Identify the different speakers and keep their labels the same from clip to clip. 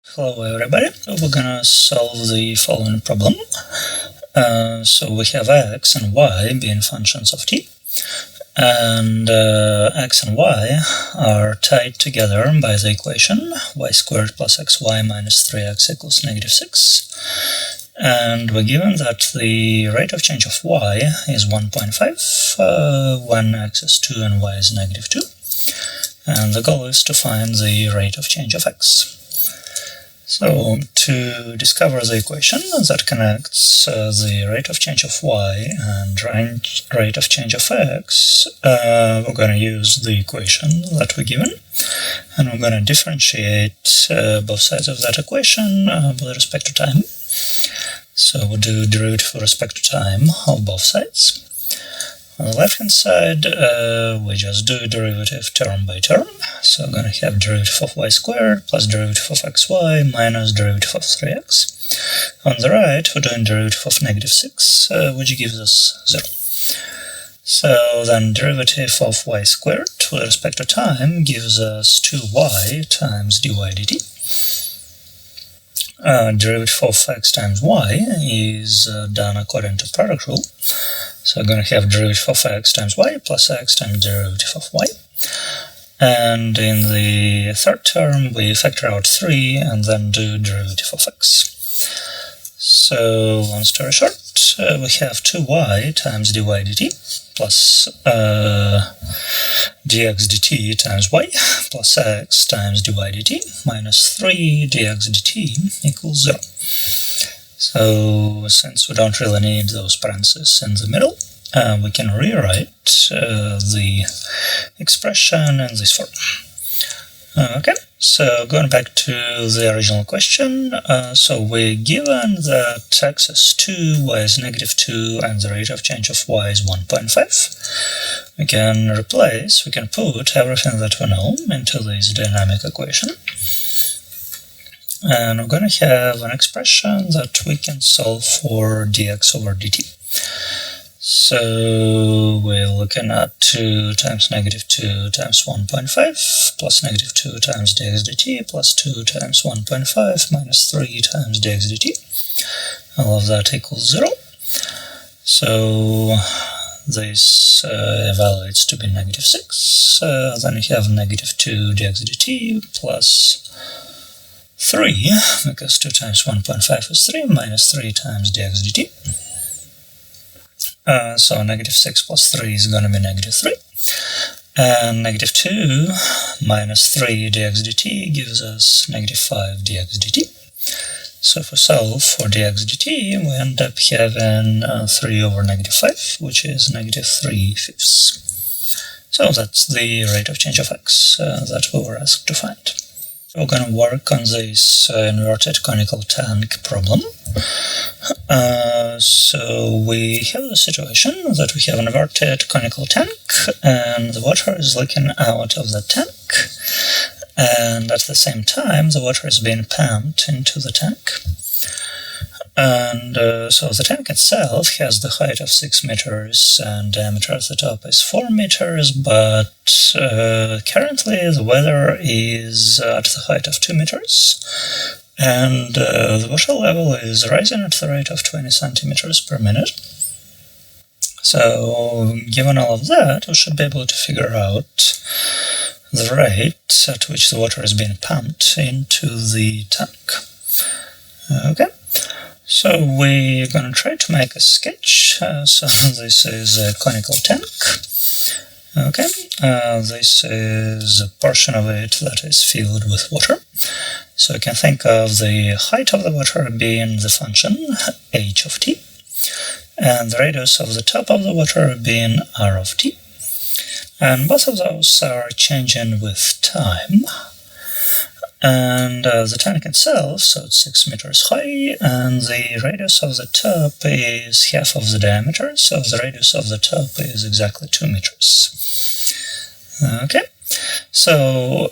Speaker 1: Hello everybody, we're gonna solve the following problem. So we have x and y being functions of t, and x and y are tied together by the equation y squared plus xy minus 3x equals -6. And we're given that the rate of change of y is 1.5 when x is 2 and y is -2. And the goal is to find the rate of change of x. So, to discover the equation that connects the rate of change of y and rate of change of x, we're going to use the equation that we're given, and we're going to differentiate both sides of that equation with respect to time. So we'll do derivative with respect to time of both sides. On the left-hand side, we just do derivative term by term. So we're going to have derivative of y squared plus derivative of xy minus derivative of 3x. On the right, we're doing derivative of -6, which gives us 0. So then derivative of y squared with respect to time gives us 2y times dy dt. Derivative of x times y is done according to product rule. So we're going to have derivative of x times y plus x times derivative of y. And in the third term, we factor out 3 and then do derivative of x. So, long story short, we have 2y times dy dt plus dx dt times y plus x times dy dt minus 3 dx dt equals 0. So, since we don't really need those parentheses in the middle, we can rewrite the expression in this form. Okay, so going back to the original question, so we're given that x is 2, y is -2, and the rate of change of y is 1.5. We can put everything that we know into this dynamic equation. And we're going to have an expression that we can solve for dx over dt. So we're looking at 2 times -2 times 1.5 plus -2 times dx dt plus 2 times 1.5 minus 3 times dx dt. All of that equals 0. So this evaluates to be -6. Then you have -2 dx dt plus 3, because 2 times 1.5 is 3, minus 3 times dx dt. So -6 plus 3 is going to be -3. And -2 minus 3 dx dt gives us -5 dx dt. So if we solve for dx dt, we end up having 3 over -5, which is -3/5. So that's the rate of change of x that we were asked to find. We're going to work on this inverted conical tank problem. So we have the situation that we have an inverted conical tank, and the water is leaking out of the tank, and at the same time the water is being pumped into the tank. And so the tank itself has the height of 6 meters and diameter at the top is 4 meters, but currently the weather is at the height of 2 meters, and the water level is rising at the rate of 20 centimeters per minute. So, given all of that, we should be able to figure out the rate at which the water is being pumped into the tank. Okay. So we're going to try to make a sketch. So this is a conical tank. Okay, this is a portion of it that is filled with water. So you can think of the height of the water being the function h of t, and the radius of the top of the water being r of t. And both of those are changing with time. And the tank itself, so it's 6 meters high, and the radius of the top is half of the diameter, so the radius of the top is exactly 2 meters. Okay, so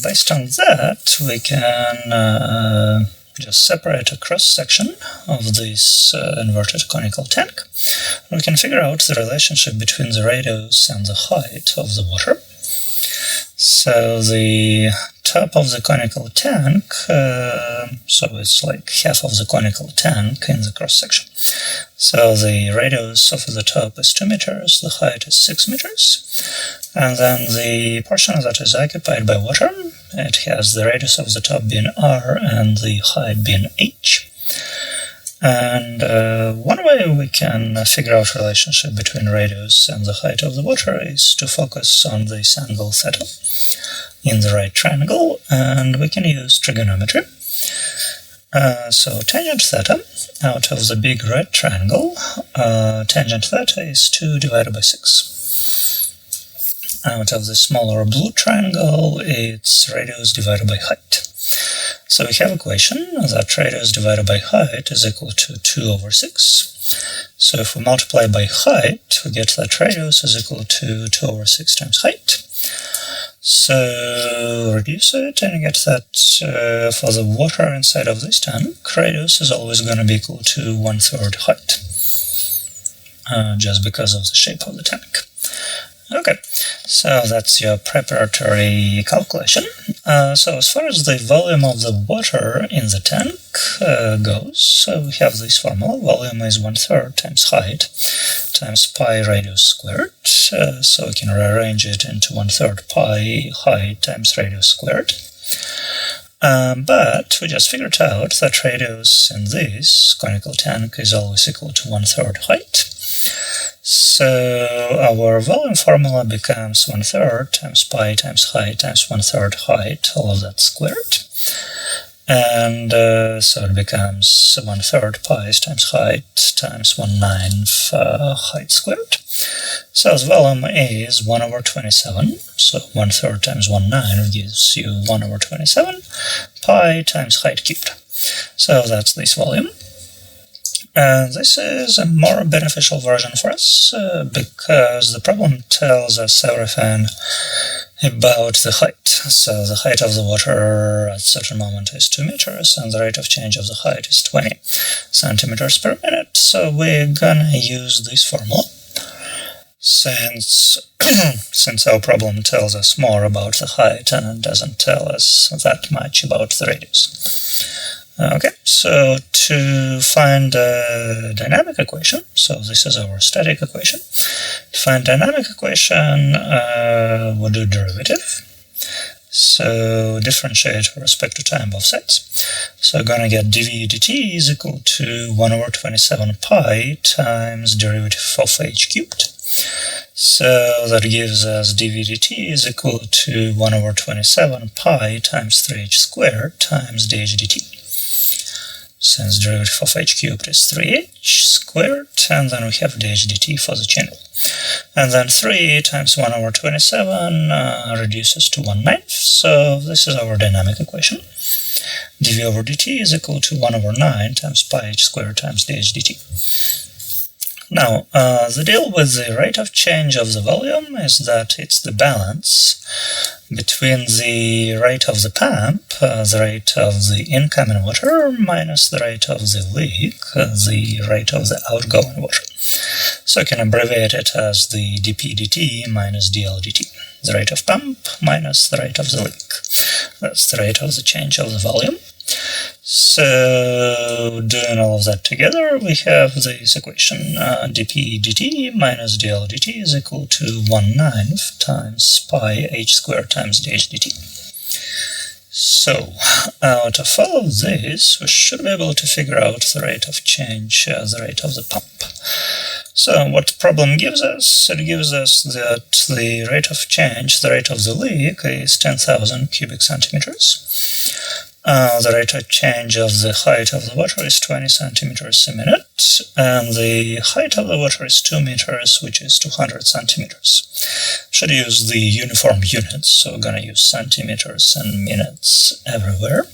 Speaker 1: based on that, we can just separate a cross-section of this inverted conical tank. We can figure out the relationship between the radius and the height of the water. So the top of the conical tank, so it's like half of the conical tank in the cross-section. So the radius of the top is 2 meters, the height is 6 meters, and then the portion that is occupied by water, it has the radius of the top being r and the height being h. And one way we can figure out relationship between radius and the height of the water is to focus on this angle theta in the right triangle, and we can use trigonometry. So tangent theta out of the big red triangle, tangent theta is 2 divided by 6. Out of the smaller blue triangle, it's radius divided by height. So we have equation that radius divided by height is equal to 2 over 6. So if we multiply by height, we get that radius is equal to 2 over 6 times height. So reduce it and you get that for the water inside of this tank, radius is always going to be equal to 1/3 height, just because of the shape of the tank. Okay, so that's your preparatory calculation. So as far as the volume of the water in the tank goes, so we have this formula. Volume is 1/3 times height times pi radius squared. So we can rearrange it into 1/3 pi height times radius squared. But we just figured out that radius in this conical tank is always equal to 1/3 height. So our volume formula becomes 1/3 times pi times height times 1/3 height, all of that squared. And so it becomes 1/3 pi times height times 1/9 height squared. So the volume is 1 over 27. So 1/3 times 1/9 gives you 1 over 27 pi times height cubed. So that's this volume. And this is a more beneficial version for us because the problem tells us everything about the height. So the height of the water at a certain moment is 2 meters and the rate of change of the height is 20 centimeters per minute. So we're gonna use this formula since our problem tells us more about the height and it doesn't tell us that much about the radius. Okay, so to find a dynamic equation, so this is our static equation. To find dynamic equation, we'll do derivative. So differentiate with respect to time both sides. So we're going to get dv dt is equal to 1 over 27 pi times derivative of h cubed. So that gives us dv dt is equal to 1 over 27 pi times 3h squared times dh dt. Since derivative of h cubed is 3h squared, and then we have dh dt for the channel. And then 3 times 1 over 27 reduces to 1/9, so this is our dynamic equation. dv over dt is equal to 1 over 9 times pi h squared times dh dt. Now, the deal with the rate of change of the volume is that it's the balance between the rate of the pump, the rate of the incoming water, minus the rate of the leak, the rate of the outgoing water. So I can abbreviate it as the dp dt minus dl dt, the rate of pump minus the rate of the leak. That's the rate of the change of the volume. So doing all of that together, we have this equation, dp dt minus dl dt is equal to 1/9 times pi h squared times dh dt. So out of all of this, we should be able to figure out the rate of change, the rate of the pump. So what the problem gives us, it gives us that the rate of change, the rate of the leak is 10,000 cubic centimeters. The rate of change of the height of the water is 20 centimeters a minute, and the height of the water is 2 meters, which is 200 centimeters. Should use the uniform units, so we're going to use centimeters and minutes everywhere.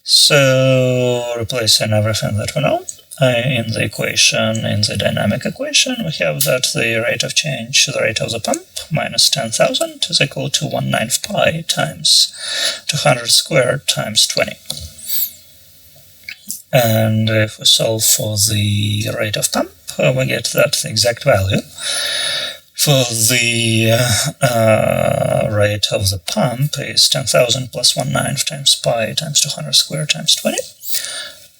Speaker 1: So replacing everything that we know in the equation, in the dynamic equation, we have that the rate of change, the rate of the pump, minus 10,000 is equal to 1/9 pi times 200 squared times 20. And if we solve for the rate of pump, we get that the exact value for the rate of the pump is 10,000 plus 1/9 times pi times 200 squared times 20.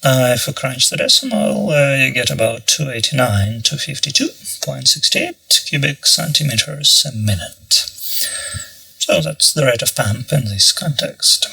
Speaker 1: If we crunch the decimal, you get about 289 to 52.68 cubic centimeters a minute. So that's the rate of pump in this context.